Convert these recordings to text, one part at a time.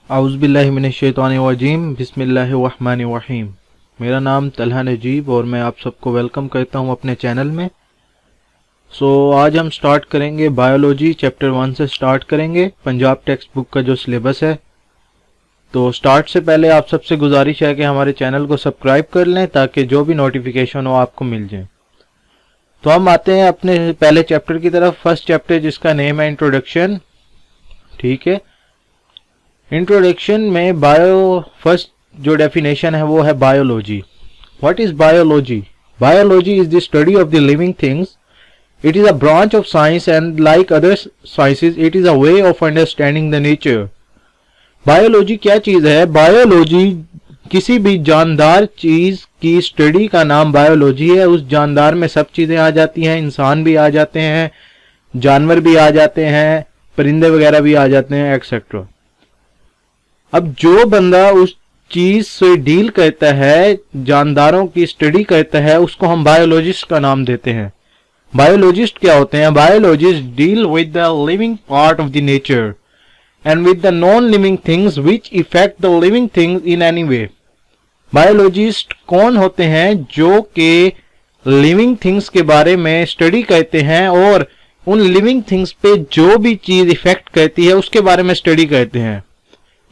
औज़ुबिल्लाहि मिनश्शैतानिर्रजीम बिस्मिल्लाहिर्रहमानिर्रहीम। मेरा नाम तलहा नजीब और मैं आप सबको वेलकम करता हूं अपने चैनल में। आज हम स्टार्ट करेंगे बायोलॉजी चैप्टर 1 से स्टार्ट करेंगे, पंजाब टेक्स्ट बुक का जो सिलेबस है। तो स्टार्ट से पहले आप सबसे गुजारिश है कि हमारे चैनल को सब्सक्राइब कर लें ताकि जो भी नोटिफिकेशन हो आपको मिल जाए। तो हम आते हैं अपने पहले चैप्टर की तरफ। फर्स्ट चैप्टर जिसका नेम है इंट्रोडक्शन। ठीक है, इंट्रोडक्शन में फर्स्ट जो डेफिनेशन है वो है biology. What is biology? Biology is the study of the living things. It is a branch of science and like other sciences it is a way of understanding the nature. Biology क्या चीज है? Biology किसी भी जानदार चीज की study का नाम बायोलॉजी है। उस जानदार में सब चीजें आ जाती हैं, इंसान भी आ जाते हैं, जानवर भी आ जाते हैं, परिंदे वगैरह भी आ जाते हैं, एक्सेट्रा। अब जो बंदा उस चीज से डील करता है, जानदारों की स्टडी करता है, उसको हम बायोलॉजिस्ट का नाम देते हैं। बायोलॉजिस्ट क्या होते हैं? Biologist deal with the living part of the nature and with the non living things which effect the living things in any way. Biologist कौन होते हैं? जो कि लिविंग थिंग्स के बारे में स्टडी करते हैं और उन लिविंग थिंग्स पे जो भी चीज इफेक्ट करती है उसके बारे में स्टडी करते हैं।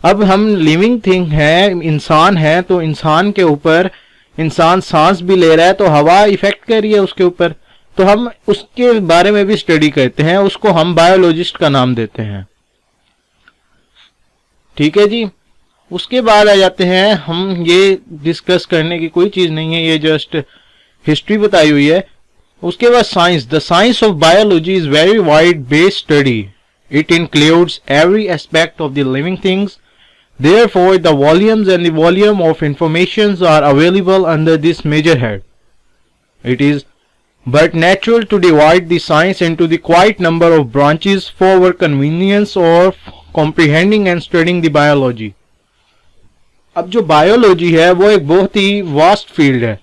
अब हम लिविंग थिंग है, इंसान है, तो इंसान के ऊपर, इंसान सांस भी ले रहा है तो हवा इफेक्ट कर रही है उसके ऊपर, तो हम उसके बारे में भी स्टडी करते हैं, उसको हम बायोलॉजिस्ट का नाम देते हैं। ठीक है जी। उसके बाद आ जाते हैं, हम ये डिस्कस करने की कोई चीज नहीं है, ये जस्ट हिस्ट्री बताई हुई है। उसके बाद science. The science of biology is very wide based study. It includes every aspect of the living things. Therefore, the volumes and the volume of informations are available under this major head. It is but natural to divide the science into the quite number of branches for our convenience of comprehending and studying the biology. अब जो biology है वो एक बहुत ही vast field है।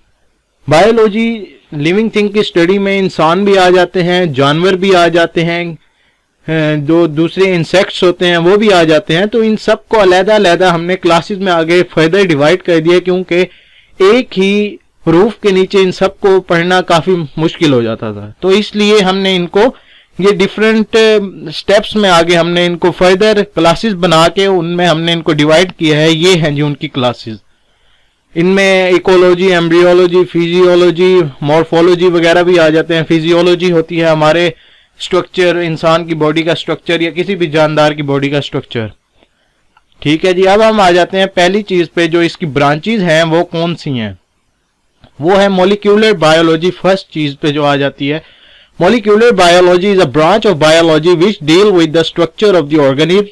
Biology living thing की study में इंसान भी आ जाते हैं, जानवर भी आ जाते हैं, जो दूसरे इंसेक्ट्स होते हैं वो भी आ जाते हैं। तो इन सब को अलहदा अलहदा हमने क्लासेस में आगे फर्दर डिवाइड कर दिया, क्योंकि एक ही रूफ के नीचे इन सब को पढ़ना काफी मुश्किल हो जाता था। तो इसलिए हमने इनको ये डिफरेंट स्टेप्स में आगे हमने इनको फर्दर क्लासेस बना के उनमें हमने इनको डिवाइड किया है। ये हैं जी उनकी क्लासेस। इनमें इकोलॉजी, एम्ब्रियोलॉजी, फिजियोलॉजी, मॉर्फोलॉजी वगैरह भी आ जाते हैं। फिजियोलॉजी होती है हमारे स्ट्रक्चर, इंसान की बॉडी का स्ट्रक्चर या किसी भी जानदार की बॉडी का स्ट्रक्चर। ठीक है जी। अब हम आ जाते हैं पहली चीज पे, जो इसकी ब्रांचेज हैं वो कौन सी हैं? वो है मॉलिक्यूलर बायोलॉजी। फर्स्ट चीज पे जो आ जाती है, molecular biology is a branch of biology which deal with the structure of the organism,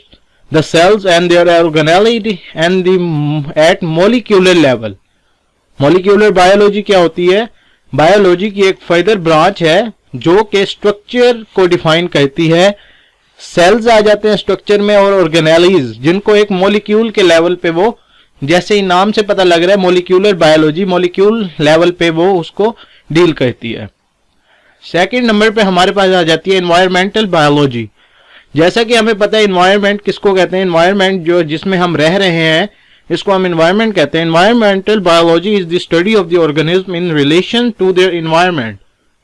the cells and their organelles and the at molecular level. Molecular biology क्या होती है? बायोलॉजी की एक फर्दर ब्रांच है जो कि स्ट्रक्चर को define करती है। सेल्स आ जाते हैं स्ट्रक्चर में, और ऑर्गेनेलीज, जिनको एक मॉलिक्यूल के लेवल पे वो, जैसे ही नाम से पता लग रहा है मॉलिक्यूलर बायोलॉजी, मॉलिक्यूल लेवल पे वो उसको डील करती है। सेकंड नंबर पे हमारे पास आ जाती है एनवायरमेंटल बायोलॉजी। जैसा कि हमें पता है एनवायरमेंट किसको कहते हैं? एनवायरमेंट जो जिसमें हम रह रहे हैं इसको हम एनवायरमेंट कहते हैं। Environmental biology is the study of the organism in relation to their environment.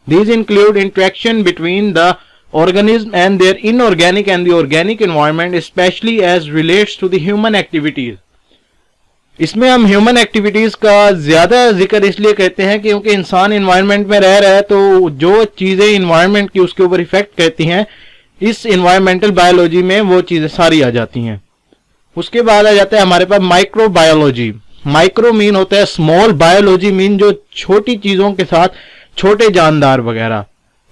These include interaction between the organism and their inorganic and the organic environment, especially as relates to the human activities. इसमें हम human activities का ज्यादा जिक्र इसलिए कहते हैं क्योंकि इंसान एनवायरनमेंट में रह रहा है, तो जो चीजें एनवायरनमेंट की उसके ऊपर इफेक्ट करती हैं, इस एनवायरमेंटल बायोलॉजी में वो चीजें सारी आ जाती हैं। उसके बाद आ जाता है हमारे पास माइक्रो बायोलॉजी। माइक्रो मीन होता है स्मॉल, बायोलॉजी मीन जो छोटी चीजों के साथ छोटे जानदार वगैरह।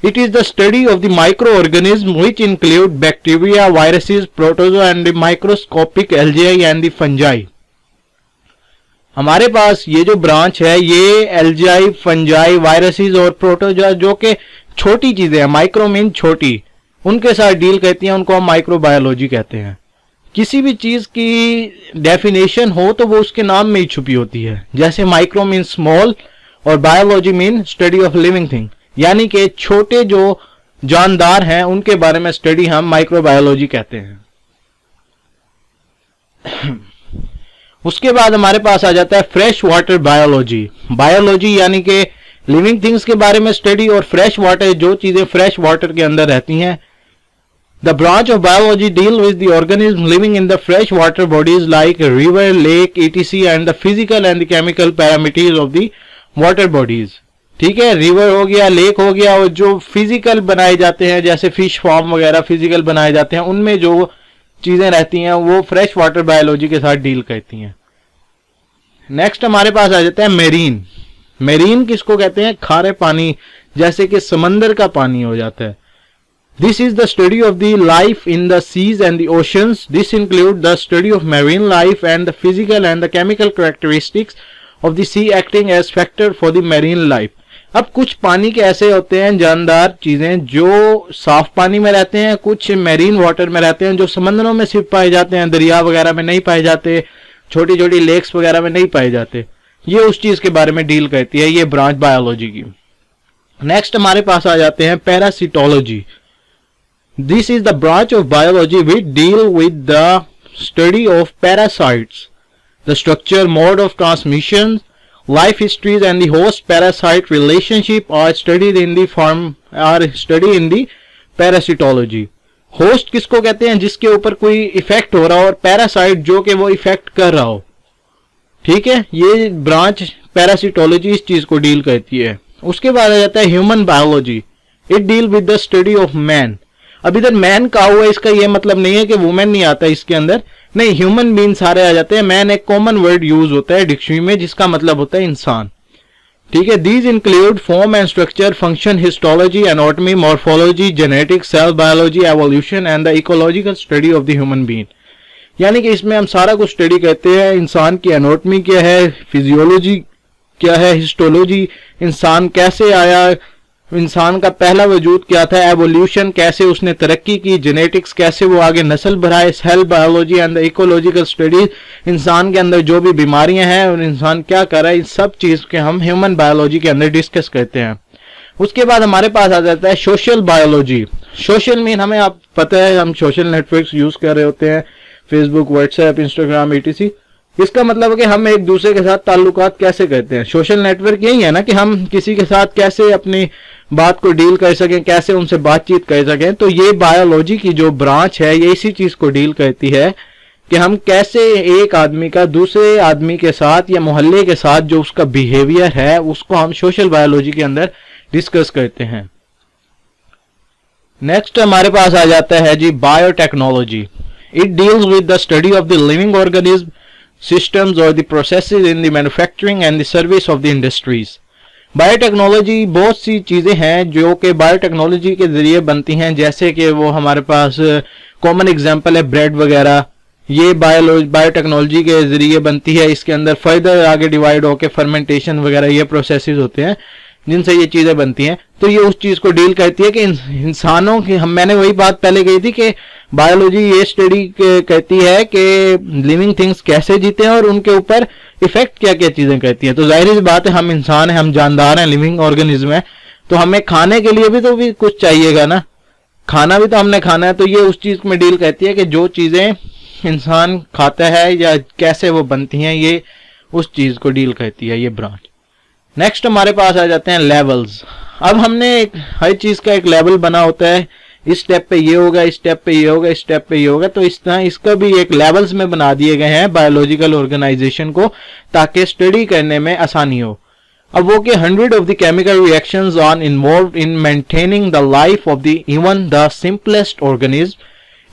It is the study of the micro organism which include bacteria, viruses, protozoa and the microscopic algae and the fungi. हमारे पास ये जो ब्रांच है ये एल्जियाई, फंजाई, वायरसेस और प्रोटोजोआ जो कि छोटी चीजें हैं, माइक्रो मीन छोटी, उनके साथ डील करती हैं, उनको हम माइक्रो बायोलॉजी कहते हैं। किसी भी चीज की डेफिनेशन हो तो वो उसके नाम में ही छुपी होती है। जैसे माइक्रो मीन स्मॉल और biology mean study of living thing, यानी कि छोटे जो जानदार हैं उनके बारे में स्टडी हम माइक्रोबायोलॉजी कहते हैं। उसके बाद हमारे पास आ जाता है फ्रेश वाटर बायोलॉजी। बायोलॉजी यानी कि लिविंग थिंग्स के बारे में स्टडी, और फ्रेश वाटर जो चीजें फ्रेश वाटर के अंदर रहती हैं। The branch of biology deal with the organism living in the fresh water bodies like river, lake, etc and the physical and the chemical parameters of the water bodies. ठीक है, river हो गया, lake हो गया, और जो physical बनाए जाते हैं जैसे फिश फार्म वगैरह फिजिकल बनाए जाते हैं, उनमें जो चीजें रहती हैं वो फ्रेश वाटर बायोलॉजी के साथ डील करती हैं। नेक्स्ट हमारे पास आ जाता है मेरीन। मेरीन किसको कहते हैं? खारे पानी, जैसे कि समंदर का पानी हो जाता है। This is the study of the life in the seas and the oceans. This include the study of marine life and the physical and the chemical characteristics of the sea acting as factor for the marine life. अब कुछ पानी के ऐसे होते हैं जानदार चीजें जो साफ पानी में रहते हैं, कुछ मेरीन वाटर में रहते हैं जो समंदरों में सिर्फ पाए जाते हैं, दरिया वगैरह में नहीं पाए जाते, छोटी छोटी लेक्स वगैरह में नहीं पाए जाते। ये उस चीज के बारे में डील करती है ये ब्रांच बायोलॉजी की। नेक्स्ट हमारे पास आ जाते हैं parasitology. This is the branch of biology which deal with the study of parasites, the structure, mode of transmission, life histories and the host parasite relationship are studied in the parasitology। Host किसको कहते हैं? जिसके ऊपर कोई effect हो रहा हो, और पैरासाइट जो कि वो इफेक्ट कर रहा हो। ठीक है, ये ब्रांच पैरासिटोलॉजी इस चीज को डील करती है। उसके बाद आ जाता है human biology. It deal with the study of man. अब इधर मैन का हुआ, इसका ये मतलब नहीं है कि वुमेन नहीं आता इसके अंदर, नहीं, ह्यूमन बीन सारे आ जाते हैं। मैन एक कॉमन वर्ड यूज होता है डिक्शनरी में जिसका मतलब होता है इंसान। ठीक है, these include form and structure, function, histology, anatomy, morphology, genetics, cell biology, evolution and the ecological study of the human being. यानी कि इसमें हम सारा कुछ स्टडी करते हैं। इंसान की एनाटॉमी क्या है, फिजियोलॉजी क्या है, हिस्टोलॉजी, इंसान कैसे आया, इंसान का पहला वजूद क्या था, एवोल्यूशन कैसे उसने तरक्की की, जेनेटिक्स कैसे वो आगे नस्ल बढ़ाए, cell biology and the ecological studies, इंसान के अंदर जो भी बीमारियां हैं और इंसान क्या कर रहा है, इस सब चीज के हम ह्यूमन बायोलॉजी के अंदर डिस्कस करते हैं। उसके बाद हमारे पास आ जाता है सोशल बायोलॉजी। सोशल मीन हमें आप पता है हम सोशल नेटवर्क्स यूज कर रहे होते हैं, फेसबुक, व्हाट्सएप, इंस्टाग्राम, etc। इसका मतलब है कि हम एक दूसरे के साथ ताल्लुकात कैसे करते हैं। सोशल नेटवर्क यही है ना कि हम किसी के साथ कैसे अपनी बात को डील कर सकें, कैसे उनसे बातचीत कर सकें। तो ये बायोलॉजी की जो ब्रांच है ये इसी चीज को डील करती है कि हम कैसे एक आदमी का दूसरे आदमी के साथ या मोहल्ले के साथ जो उसका बिहेवियर है उसको हम सोशल बायोलॉजी के अंदर डिस्कस करते हैं। नेक्स्ट हमारे पास आ जाता है जी biotechnology. It deals with the study of the living organism, systems or the processes in the manufacturing and the service of the industries। Biotechnology बहुत सी चीजें हैं जो कि बायोटेक्नोलॉजी के जरिए बनती हैं, जैसे कि वो हमारे पास कॉमन एग्जांपल है ब्रेड वगैरह, ये बायोटेक्नोलॉजी के जरिए बनती है। इसके अंदर फर्दर आगे डिवाइड होकर फर्मेंटेशन वगैरह ये प्रोसेसेस होते हैं जिनसे ये चीजें बनती हैं। तो ये उस चीज को डील करती है कि इंसानों की, मैंने वही बात पहले कही थी कि बायोलॉजी ये स्टडी कहती है कि लिविंग थिंग्स कैसे जीते हैं और उनके ऊपर इफेक्ट क्या क्या चीजें करती हैं। तो जाहिर सी बात है हम इंसान हैं, हम जानदार हैं, लिविंग ऑर्गेनिज्म है, तो हमें खाने के लिए भी कुछ चाहिएगा ना, खाना भी तो हमने खाना है। तो ये उस चीज में डील करती है कि जो चीजें इंसान खाता है या कैसे वो बनती हैं, ये उस चीज को डील करती है ये ब्रांच। नेक्स्ट हमारे पास आ जाते हैं लेवल्स। अब हमने हर चीज का एक लेवल बना होता है, इस स्टेप पे ये होगा, इस स्टेप पे ये होगा, इस स्टेप पे ये होगा। तो इस तरह इसका भी एक लेवल्स में बना दिए गए हैं बायोलॉजिकल ऑर्गेनाइजेशन को, ताकि स्टडी करने में आसानी हो। अब वो कि 100 of the chemical reactions are involved in maintaining the life of the even the simplest organism.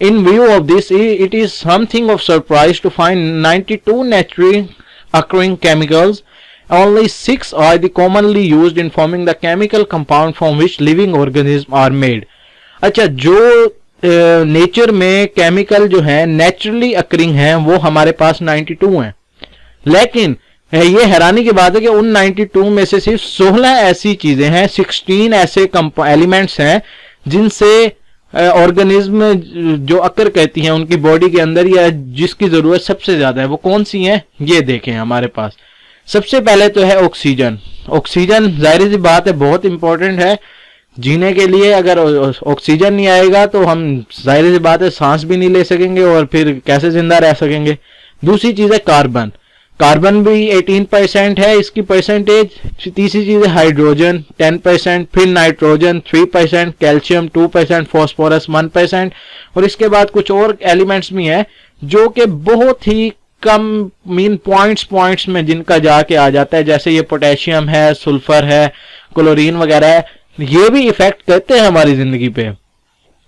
In view of this, it is something of surprise to find 92 naturally occurring chemicals. Only 6 are the commonly used in forming the chemical compound from which living organisms are made. अच्छा, जो nature में chemical जो है naturally occurring हैं वो हमारे पास 92 हैं, लेकिन ये हैरानी की बात है कि उन 92 में से सिर्फ 16 ऐसी चीजें हैं, 16 ऐसे एलिमेंट्स हैं जिनसे ऑर्गेनिज्म जो अकर कहती हैं उनकी बॉडी के अंदर या जिसकी जरूरत सबसे ज्यादा है वो कौन सी हैं, ये देखें हमारे पास। सबसे पहले तो है ऑक्सीजन। ऑक्सीजन जाहिर सी बात है बहुत इंपॉर्टेंट है जीने के लिए। अगर ऑक्सीजन नहीं आएगा तो हम जाहिर सी बात है सांस भी नहीं ले सकेंगे और फिर कैसे जिंदा रह सकेंगे। दूसरी चीज है कार्बन, कार्बन भी 18% है इसकी परसेंटेज। तीसरी चीज है हाइड्रोजन 10%, फिर नाइट्रोजन 3%, कैल्शियम 2%, फॉस्फोरस 1%, और इसके बाद कुछ और एलिमेंट्स भी हैं जो कि बहुत ही कम मीन पॉइंट्स में जिनका जाके आ जाता है, जैसे ये पोटेशियम है, सल्फर है, क्लोरीन वगैरह है, ये भी इफेक्ट करते हैं हमारी जिंदगी पे,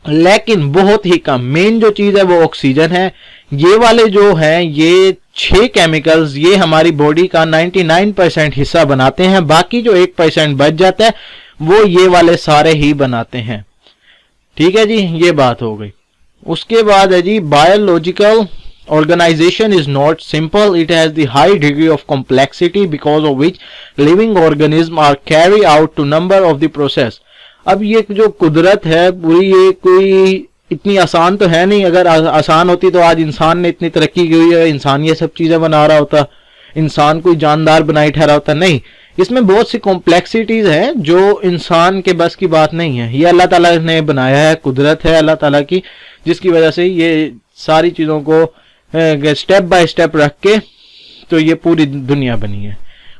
लेकिन बहुत ही कम। मेन जो चीज है वो ऑक्सीजन है। ये वाले जो हैं ये 6 केमिकल्स ये हमारी बॉडी का 99% हिस्सा बनाते हैं, बाकी जो 1% बच जाता है वो ये वाले सारे ही बनाते हैं। ठीक है जी, ये बात हो गई। उसके बाद है जी biological organization is not simple, it has the high degree of complexity because of which living organisms are carry out to number of the process। अब ये जो कुदरत है पूरी, ये कोई इतनी आसान तो है नहीं। अगर आसान होती तो आज इंसान ने इतनी तरक्की की हुई है, इंसान ये सब चीजें बना रहा होता, इंसान कोई जानदार बनाई ठहरा होता। नहीं, इसमें बहुत सी कॉम्प्लेक्सिटीज हैं जो इंसान के बस की बात नहीं है। ये अल्लाह ताला ने बनाया है, कुदरत है अल्लाह ताला की, जिसकी वजह से ये सारी चीजों को स्टेप बाय स्टेप रख के तो ये पूरी दुनिया बनी है।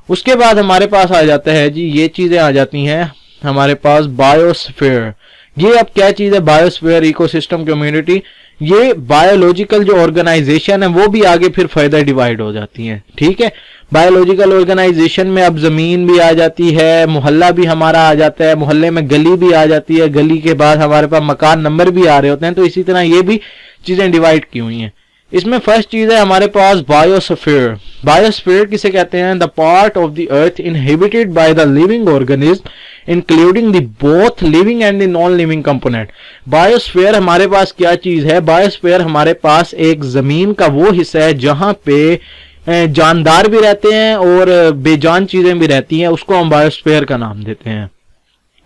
उसके बाद हमारे पास आ जाता है जी, ये चीजें आ जाती हैं हमारे पास बायोस्फीयर। ये अब क्या चीज है बायोस्फीयर, इकोसिस्टम कम्युनिटी। ये बायोलॉजिकल जो ऑर्गेनाइजेशन है वो भी आगे फिर फर्दर डिवाइड हो जाती है। ठीक है, बायोलॉजिकल ऑर्गेनाइजेशन में अब जमीन भी आ जाती है, मोहल्ला भी हमारा आ जाता है, मोहल्ले में गली भी आ जाती है, गली के बाद हमारे पास मकान नंबर भी आ रहे होते हैं। तो इसी तरह ये भी चीजें डिवाइड की हुई हैं। इसमें फर्स्ट चीज है हमारे पास बायोस्फीयर। बायोस्फीयर किसे कहते हैं? The part of the earth inhabited by the living organism including the both living and the non living component. Biosphere हमारे पास क्या चीज है? बायोस्फीयर हमारे पास एक जमीन का वो हिस्सा है जहां पे जानदार भी रहते हैं और बेजान चीजें भी रहती हैं, उसको हम बायोस्फीयर का नाम देते हैं।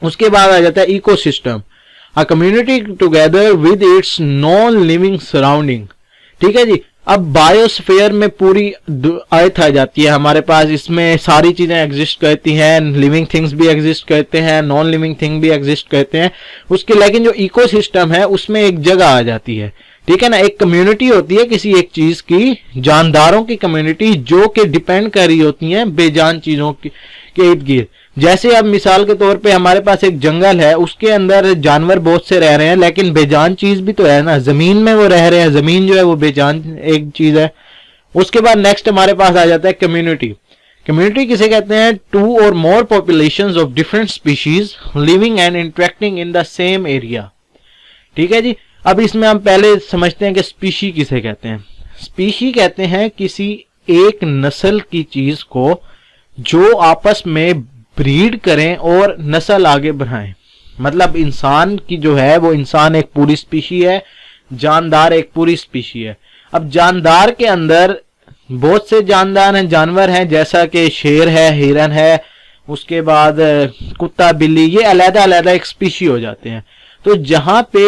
उसके बाद आ जाता है ecosystem, a community together with its non living surrounding. ठीक है जी, अब बायोस्फीयर में पूरी अर्थ आ जाती है हमारे पास। इसमें सारी चीजें एग्जिस्ट करती हैं, लिविंग थिंग्स भी एग्जिस्ट करते हैं, नॉन लिविंग थिंग भी एग्जिस्ट करते हैं उसके। लेकिन जो इकोसिस्टम है उसमें एक जगह आ जाती है। ठीक है ना, एक कम्युनिटी होती है किसी एक चीज की, जानदारों की कम्युनिटी जो कि डिपेंड कर रही होती है बेजान चीजों के इर्द गिर्द। जैसे अब मिसाल के तौर पे हमारे पास एक जंगल है, उसके अंदर जानवर बहुत से रह रहे हैं, लेकिन बेजान चीज भी तो है ना, जमीन में वो रह रहे हैं, जमीन जो है वो बेजान एक चीज है। उसके बाद नेक्स्ट हमारे पास आ जाता है कम्युनिटी। कम्युनिटी किसे कहते हैं? 2 or more populations of different species living and interacting in the same area. ठीक है जी, अब इसमें हम पहले समझते हैं कि स्पीशी किसे कहते हैं। स्पीशी कहते हैं किसी एक नस्ल की चीज को जो आपस में ब्रीड करें और नस्ल आगे बढ़ाएं। मतलब इंसान की जो है वो इंसान एक पूरी स्पीशी है, जानदार एक पूरी स्पीशी है। अब जानदार के अंदर बहुत से जानदार हैं, जानवर हैं, जैसा कि शेर है, हिरन है, उसके बाद कुत्ता बिल्ली, ये अलग अलग एक स्पीशी हो जाते हैं। तो जहां पे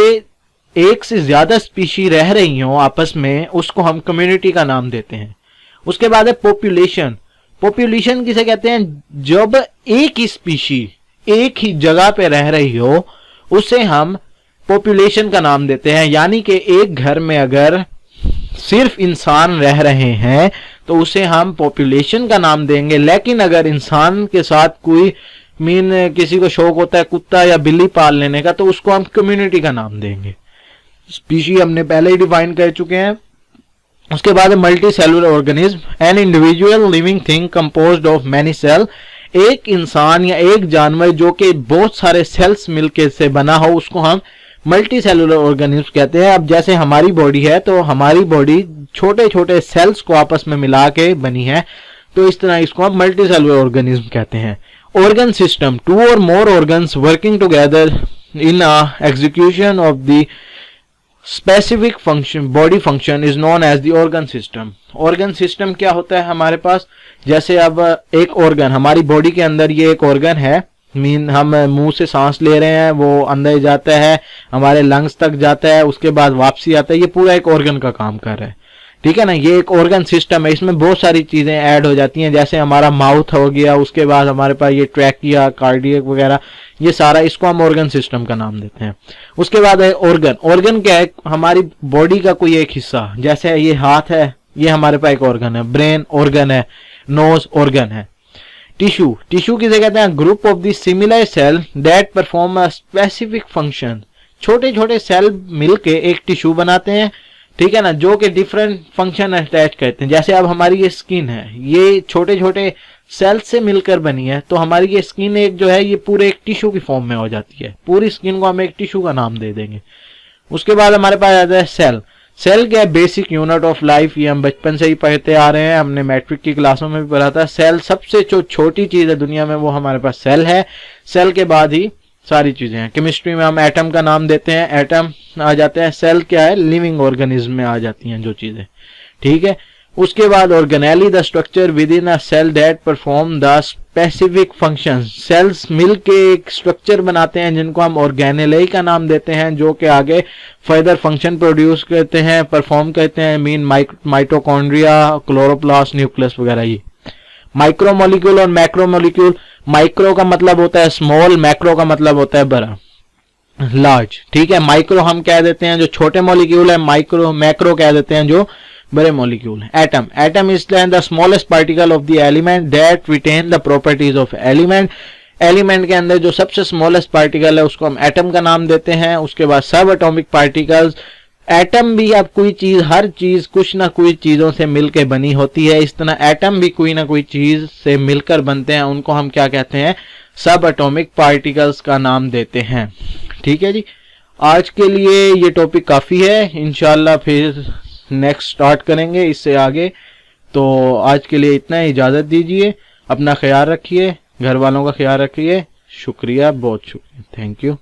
एक से ज्यादा स्पीशी रह रही हो आपस में, उसको हम कम्युनिटी का नाम देते हैं। उसके बाद है पॉपुलेशन। पॉपुलेशन किसे कहते हैं? जब एक ही स्पीशी एक ही जगह पे रह रही हो उसे हम पॉपुलेशन का नाम देते हैं। यानी कि एक घर में अगर सिर्फ इंसान रह रहे हैं तो उसे हम पॉपुलेशन का नाम देंगे, लेकिन अगर इंसान के साथ कोई किसी को शौक होता है कुत्ता या बिल्ली पाल लेने का तो उसको हम कम्युनिटी का नाम देंगे। स्पीशी हमने पहले ही डिफाइन कर चुके हैं। उसके बाद multi cellular organism, an individual living thing composed of many cell. एक इंसान या एक जानवर जो कि बहुत सारे सेल्स मिलके से बना हो उसको हम मल्टी सेलुलर ऑर्गेनिज्म कहते हैं। अब जैसे हमारी बॉडी है तो हमारी बॉडी छोटे छोटे सेल्स को आपस में मिला के बनी है, तो इस तरह इसको हम मल्टी सेलुलर ऑर्गेनिज्म कहते हैं। Organ system, 2 or more organs working together in execution of the specific function body function is known as the organ system. Organ system क्या होता है हमारे पास? जैसे अब एक ऑर्गन हमारी बॉडी के अंदर, ये एक ऑर्गन है, हम मुंह से सांस ले रहे हैं, वो अंदर जाता है, हमारे लंग्स तक जाता है, उसके बाद वापसी आता है, ये पूरा एक ऑर्गन का काम कर रहा है। ठीक है ना, ये एक ऑर्गन सिस्टम है। इसमें बहुत सारी चीजें ऐड हो जाती हैं, जैसे हमारा माउथ हो गया, उसके बाद हमारे पास ये ट्रैकिया, कार्डियक वगैरह, ये सारा, इसको हम ऑर्गन सिस्टम का नाम देते हैं। उसके बाद है ऑर्गन। ऑर्गन क्या है? हमारी बॉडी का कोई एक हिस्सा, जैसे ये हाथ है, ये हमारे पास एक ऑर्गन है, ब्रेन ऑर्गन है, नोज ऑर्गन है। टिश्यू, टिश्यू किसे कहते हैं? Group of the similar cell that perform a specific function. छोटे छोटे सेल मिलके एक टिश्यू बनाते हैं, ठीक है ना, जो कि डिफरेंट फंक्शन अटैच करते हैं। जैसे अब हमारी ये स्किन है, ये छोटे छोटे सेल से मिलकर बनी है, तो हमारी ये स्किन एक जो है ये पूरे एक टिश्यू की फॉर्म में हो जाती है। पूरी स्किन को हम एक टिश्यू का नाम दे देंगे। उसके बाद हमारे पास आता है सेल। सेल क्या है? Basic unit of life. ये हम बचपन से ही पढ़ते आ रहे हैं, हमने मैट्रिक की क्लासों में भी पढ़ा था। सेल सबसे जो छोटी चीज है दुनिया में वो हमारे पास सेल है। सेल के बाद ही सारी चीजें हैं। केमिस्ट्री में हम एटम का नाम देते हैं, एटम आ जाते हैं। सेल क्या है? लिविंग ऑर्गेनिज्म में आ जाती हैं जो चीजें, ठीक है। उसके बाद organelle, the structure within a cell that perform the specific function. Cells मिलके एक स्ट्रक्चर बनाते हैं जिनको हम ऑर्गेनेले का नाम देते हैं, जो कि आगे फर्दर फंक्शन प्रोड्यूस करते हैं, परफॉर्म करते हैं। मीन माइटोकॉन्ड्रिया, क्लोरोप्लास्ट, न्यूक्लियस वगैरह। ये माइक्रोमोलिक्यूल और मैक्रोमोलिक्यूल। माइक्रो का मतलब होता है स्मॉल, मैक्रो का मतलब होता है बड़ा, लार्ज, ठीक है। माइक्रो हम कह देते हैं जो छोटे मॉलिक्यूल है, माइक्रो मैक्रो कह देते हैं जो बड़े मॉलिक्यूल है। Atom, atom is the smallest particle of the element that retain the properties of element. Element के अंदर जो सबसे स्मॉलेस्ट पार्टिकल है उसको हम एटम का नाम देते हैं। उसके बाद सब एटॉमिक पार्टिकल्स। एटम भी अब कोई चीज, हर चीज कुछ ना कोई चीजों से मिलकर बनी होती है, इस तरह एटम भी कोई ना कोई चीज से मिलकर बनते हैं, उनको हम क्या कहते हैं? सब एटॉमिक पार्टिकल्स का नाम देते हैं, ठीक है जी। आज के लिए ये टॉपिक काफी है, इंशाल्लाह फिर नेक्स्ट स्टार्ट करेंगे इससे आगे। तो आज के लिए इतना ही, इजाजत दीजिए, अपना ख्याल रखिए, घर वालों का ख्याल रखिए। शुक्रिया, बहुत शुक्रिया, थैंक यू।